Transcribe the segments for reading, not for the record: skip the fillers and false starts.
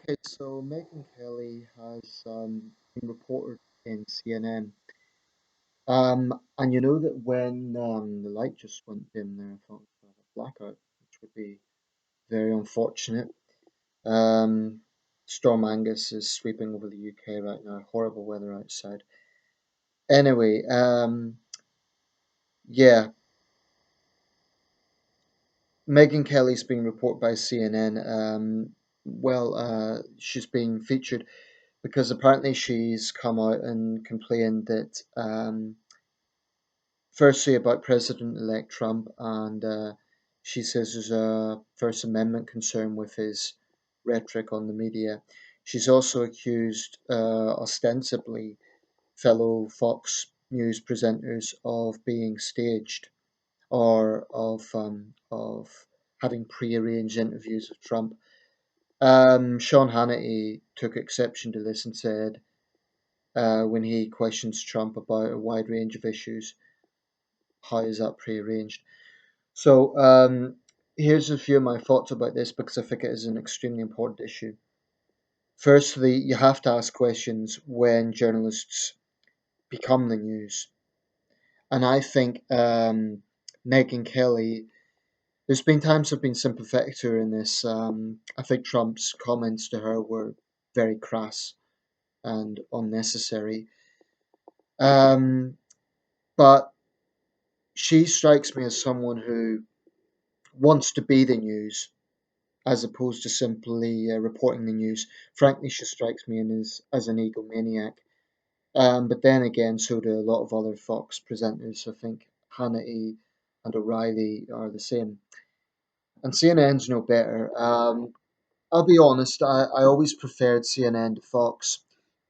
Okay, so Megyn Kelly has been reported in CNN. And you know that when the light just went dim there, I thought it was a blackout, which would be very unfortunate. Um, Storm Angus is sweeping over the UK right now. Horrible weather outside. Anyway, yeah, Megyn Kelly's being reported by CNN. She's being featured because apparently she's come out and complained that firstly about President-elect Trump, and she says there's a First Amendment concern with his rhetoric on the media. She's also accused, ostensibly, fellow Fox News presenters of being staged or of having prearranged interviews with Trump. Sean Hannity took exception to this and said, when he questions Trump about a wide range of issues, how is that prearranged? So here's a few of my thoughts about this because I think it is an extremely important issue. Firstly, you have to ask questions when journalists become the news. And I think Megyn Kelly, there's been times I've been sympathetic to her in this. I think Trump's comments to her were very crass and unnecessary. Um, but she strikes me as someone who wants to be the news as opposed to simply reporting the news. Frankly, she strikes me as an egomaniac. But then again, so do a lot of other Fox presenters. I think Hannity and O'Reilly are the same. And CNN's no better. I'll be honest, I always preferred CNN to Fox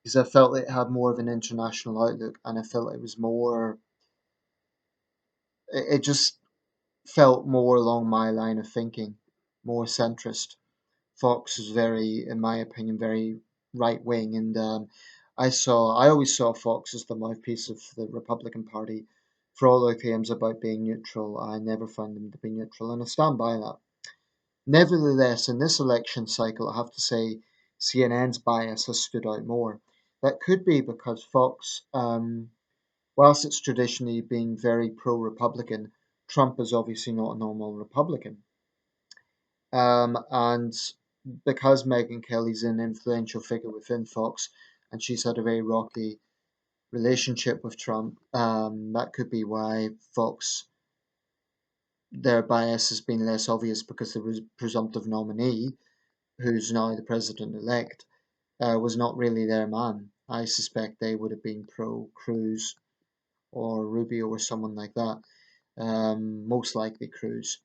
because I felt it had more of an international outlook and I felt it was more, it just felt more along my line of thinking, more centrist. Fox is very, in my opinion, very right wing, and I always saw Fox as the mouthpiece of the Republican Party. For all their claims about being neutral, I never found them to be neutral, and I stand by that. Nevertheless, in this election cycle, I have to say CNN's bias has stood out more. That could be because Fox, whilst it's traditionally been very pro-Republican, Trump is obviously not a normal Republican. And because Megyn Kelly's an influential figure within Fox and she's had a very rocky relationship with Trump, that could be why Fox, their bias has been less obvious because the presumptive nominee, who's now the president elect, was not really their man. I suspect they would have been pro Cruz or Rubio or someone like that, most likely Cruz.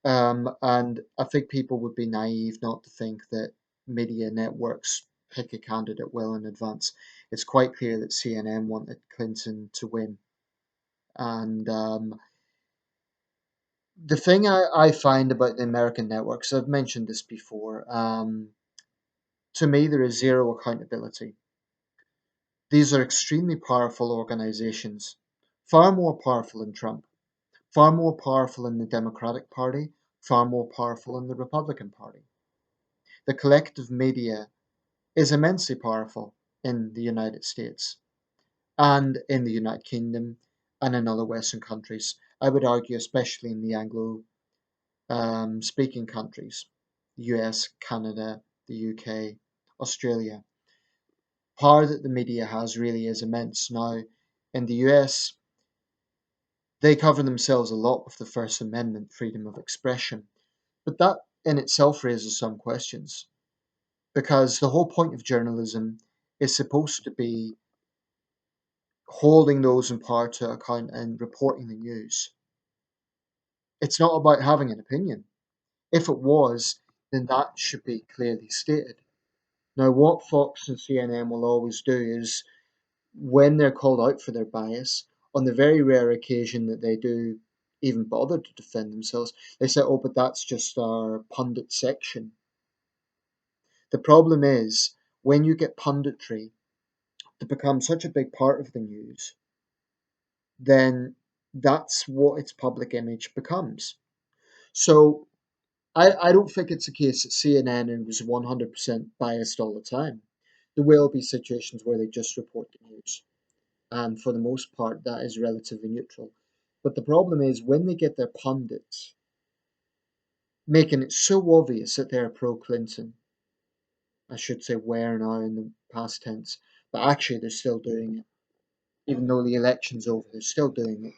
And I think people would be naive not to think that media networks pick a candidate well in advance. It's quite clear that CNN wanted Clinton to win. And the thing I find about the American networks, I've mentioned this before, to me, there is zero accountability. These are extremely powerful organizations, far more powerful than Trump, far more powerful in the Democratic Party, far more powerful in the Republican Party. The collective media is immensely powerful in the United States and in the United Kingdom and in other Western countries. I would argue, especially in the Anglo speaking countries, the US, Canada, the UK, Australia. Power that the media has really is immense. Now, in the US, they cover themselves a lot with the First Amendment, freedom of expression. But that in itself raises some questions because the whole point of journalism is supposed to be holding those in power to account and reporting the news. It's not about having an opinion. If it was, then that should be clearly stated. Now, what Fox and CNN will always do is when they're called out for their bias, on the very rare occasion that they do even bother to defend themselves, they say, oh, but that's just our pundit section. The problem is when you get punditry to become such a big part of the news, then that's what its public image becomes. So I don't think it's a case that CNN is 100% biased all the time. There will be situations where they just report the news, and for the most part, that is relatively neutral. But the problem is when they get their pundits making it so obvious that they're pro Clinton, I should say were now in the past tense, but actually they're still doing it. Even though the election's over, they're still doing it.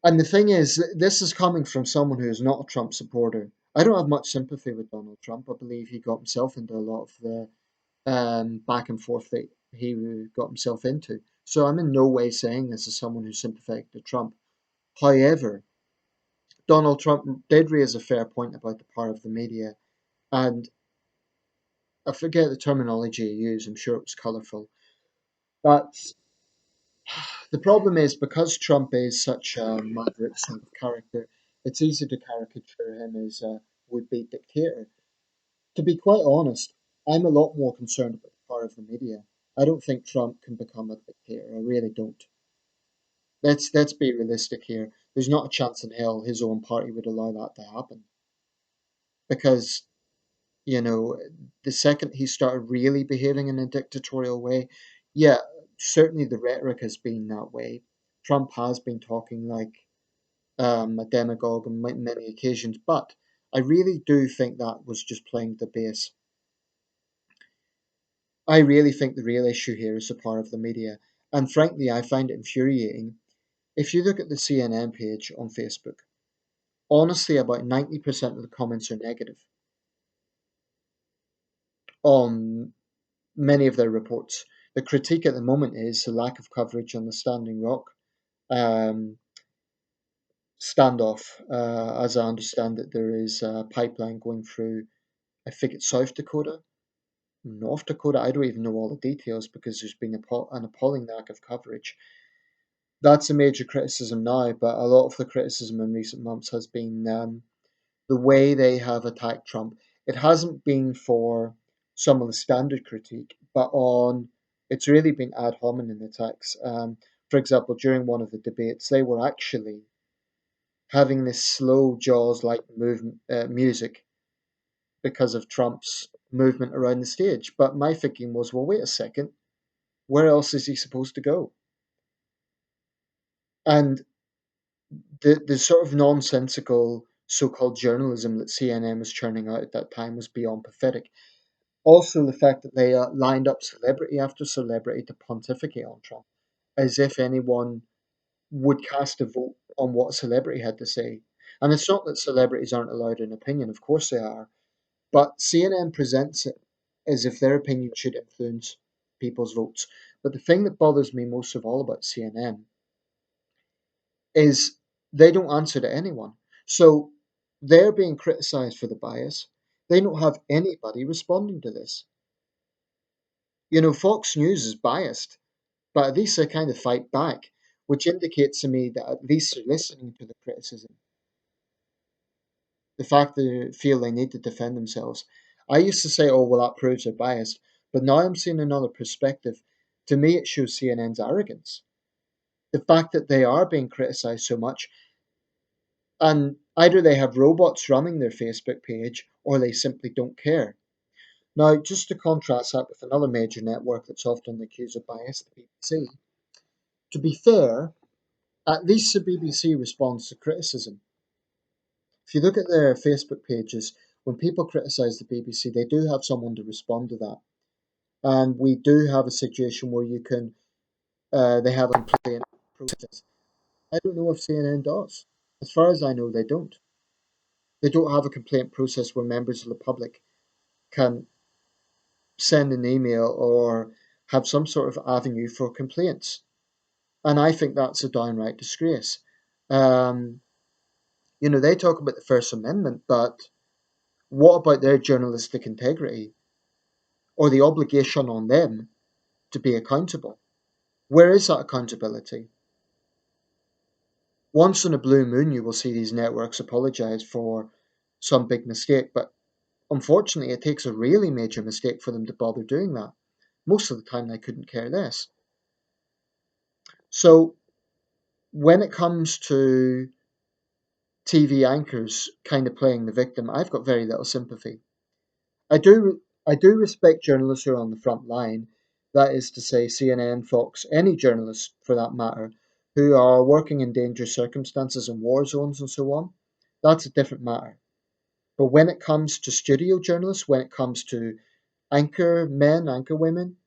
And the thing is, this is coming from someone who is not a Trump supporter. I don't have much sympathy with Donald Trump. I believe he got himself into a lot of the back and forth that he got himself into. So I'm in no way saying this as someone who's sympathetic to Trump. However, Donald Trump did raise a fair point about the power of the media, and I forget the terminology he used. I'm sure it was colourful. But the problem is because Trump is such a maverick sort of character, it's easy to caricature him as a would-be dictator. To be quite honest, I'm a lot more concerned about the power of the media. I don't think Trump can become a dictator. I really don't. Let's be realistic here. There's not a chance in hell his own party would allow that to happen. Because, you know, the second he started really behaving in a dictatorial way, yeah, certainly the rhetoric has been that way. Trump has been talking like a demagogue on many occasions, but I really do think that was just playing the base. I really think the real issue here is the power of the media. And frankly, I find it infuriating. If you look at the CNN page on Facebook, honestly, about 90% of the comments are negative on many of their reports. The critique at the moment is the lack of coverage on the Standing Rock um, standoff. As I understand it, there is a pipeline going through, I think it's South Dakota, North Dakota. I don't even know all the details because there's been an appalling lack of coverage. That's a major criticism now, but a lot of the criticism in recent months has been the way they have attacked Trump. It hasn't been for some of the standard critique, but on it's really been ad hominem attacks. For example, during one of the debates, they were actually having this slow Jaws like movement music because of Trump's movement around the stage. But my thinking was, well, wait a second, where else is he supposed to go? And the sort of nonsensical so-called journalism that CNN was churning out at that time was beyond pathetic. Also, the fact that they lined up celebrity after celebrity to pontificate on Trump, as if anyone would cast a vote on what a celebrity had to say. And it's not that celebrities aren't allowed an opinion, of course they are, but CNN presents it as if their opinion should influence people's votes. But the thing that bothers me most of all about CNN is they don't answer to anyone. So they're being criticized for the bias. They don't have anybody responding to this. You know, Fox News is biased, but at least they kind of fight back, which indicates to me that at least they're listening to the criticism. The fact that they feel they need to defend themselves. I used to say, oh, well, that proves they're biased. But now I'm seeing another perspective. To me, it shows CNN's arrogance. The fact that they are being criticized so much, and either they have robots running their Facebook page or they simply don't care. Now, just to contrast that with another major network that's often accused of bias, the BBC. To be fair, at least the BBC responds to criticism. If you look at their Facebook pages, when people criticise the BBC, they do have someone to respond to that. And we do have a situation where you can, they have a complaint process. I don't know if CNN does. As far as I know, they don't. They don't have a complaint process where members of the public can send an email or have some sort of avenue for complaints. And I think that's a downright disgrace. Um, you know, they talk about the First Amendment, but what about their journalistic integrity or the obligation on them to be accountable? Where is that accountability? Once in a blue moon, you will see these networks apologize for some big mistake, but unfortunately, it takes a really major mistake for them to bother doing that. Most of the time, they couldn't care less. So, when it comes to TV anchors kind of playing the victim, I've got very little sympathy. I do respect journalists who are on the front line. That is to say, CNN, Fox, any journalists for that matter, who are working in dangerous circumstances in war zones and so on. That's a different matter. But when it comes to studio journalists, when it comes to anchor men, anchor women,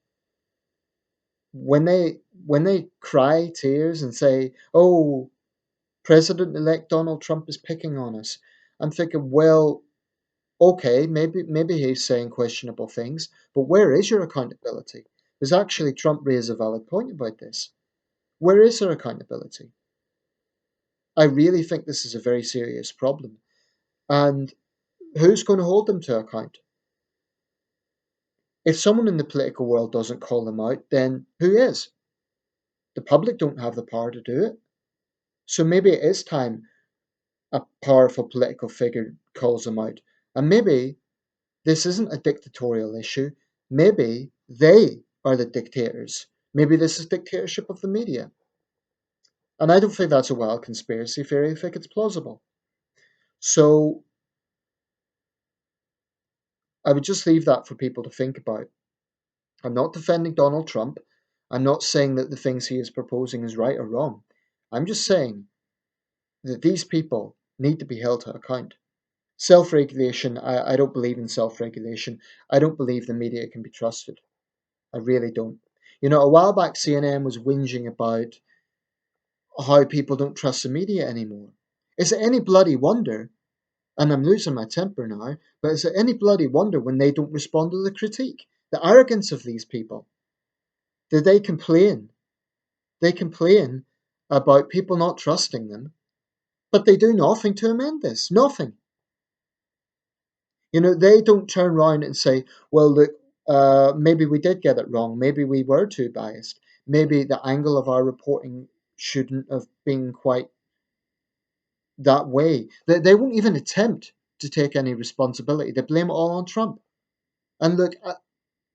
when they cry tears and say, "Oh, President-elect Donald Trump is picking on us," I'm thinking, well, okay, maybe he's saying questionable things, but where is your accountability? Because actually, Trump raised a valid point about this. Where is their accountability? I really think this is a very serious problem, and who's going to hold them to account? If someone in the political world doesn't call them out, then who is? The public don't have the power to do it. So maybe it is time a powerful political figure calls them out. And maybe this isn't a dictatorial issue. Maybe they are the dictators. Maybe this is dictatorship of the media. And I don't think that's a wild conspiracy theory. I think it's plausible. So I would just leave that for people to think about. I'm not defending Donald Trump. I'm not saying that the things he is proposing is right or wrong. I'm just saying that these people need to be held to account. Self regulation, I don't believe in self regulation. I don't believe the media can be trusted. I really don't. You know, a while back, CNN was whinging about how people don't trust the media anymore. Is it any bloody wonder, and I'm losing my temper now, but is it any bloody wonder when they don't respond to the critique? The arrogance of these people. Did they complain? They complain about people not trusting them, but they do nothing to amend this. Nothing. You know, they don't turn around and say, well, look, maybe we did get it wrong. Maybe we were too biased. Maybe the angle of our reporting shouldn't have been quite that way. They won't even attempt to take any responsibility. They blame it all on Trump. And look,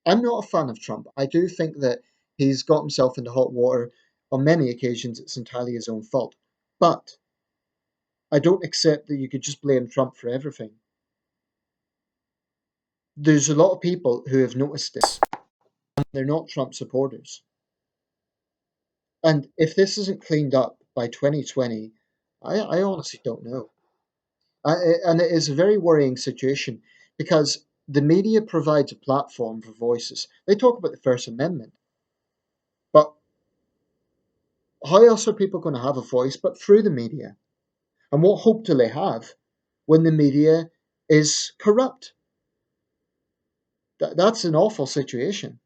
I'm not a fan of Trump. I do think that he's got himself into hot water. On many occasions, it's entirely his own fault. But I don't accept that you could just blame Trump for everything. There's a lot of people who have noticed this. They're not Trump supporters. And if this isn't cleaned up by 2020, I honestly don't know. And it is a very worrying situation because the media provides a platform for voices. They talk about the First Amendment, but how else are people going to have a voice but through the media? And what hope do they have when the media is corrupt? That's an awful situation.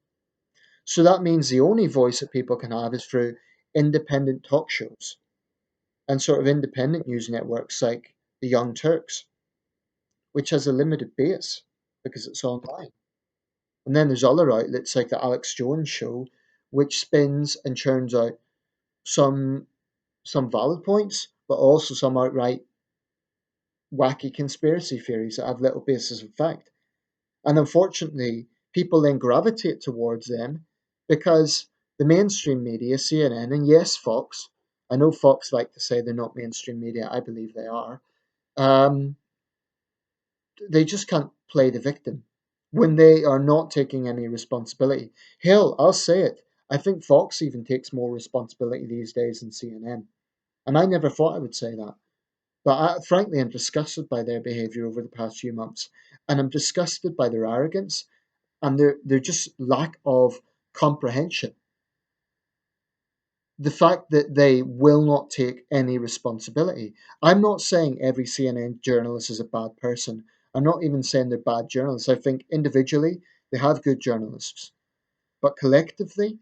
So that means the only voice that people can have is through independent talk shows and sort of independent news networks like the Young Turks, which has a limited base because it's online. And then there's other outlets like the Alex Jones show, which spins and churns out some some valid points, but also some outright wacky conspiracy theories that have little basis in fact. And unfortunately, people then gravitate towards them because the mainstream media, CNN, and yes, Fox, I know Fox like to say they're not mainstream media, I believe they are, um, they just can't play the victim when they are not taking any responsibility. Hell, I'll say it. I think Fox even takes more responsibility these days than CNN. And I never thought I would say that. But frankly, I'm disgusted by their behaviour over the past few months. And I'm disgusted by their arrogance and their just lack of comprehension. The fact that they will not take any responsibility. I'm not saying every CNN journalist is a bad person. I'm not even saying they're bad journalists. I think individually they have good journalists, but collectively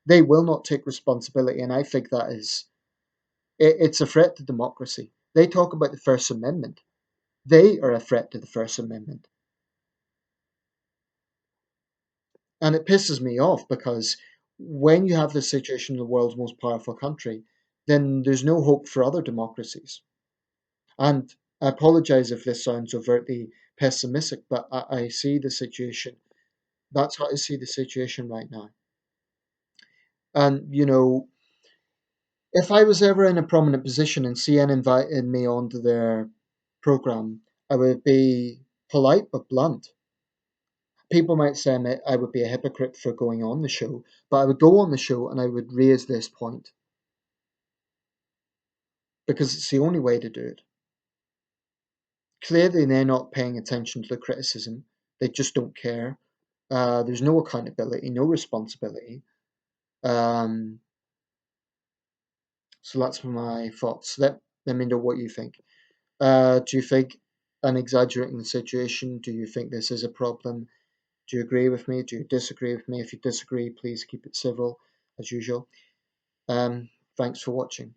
they will not take responsibility, and I think that is it's a threat to democracy. They talk about the First Amendment. They are a threat to the First Amendment, and it pisses me off because when you have this situation in the world's most powerful country, then there's no hope for other democracies. And I apologize if this sounds overtly pessimistic, but I see the situation. That's how I see the situation right now. And, you know, if I was ever in a prominent position and CN invited me onto their program, I would be polite but blunt. People might say I would be a hypocrite for going on the show, but I would go on the show and I would raise this point because it's the only way to do it. Clearly, they're not paying attention to the criticism. They just don't care. There's no accountability, no responsibility. Um, so that's my thoughts. Let me know what you think. Do you think I'm exaggerating the situation? Do you think this is a problem? Do you agree with me? Do you disagree with me? If you disagree, please keep it civil as usual. Thanks for watching.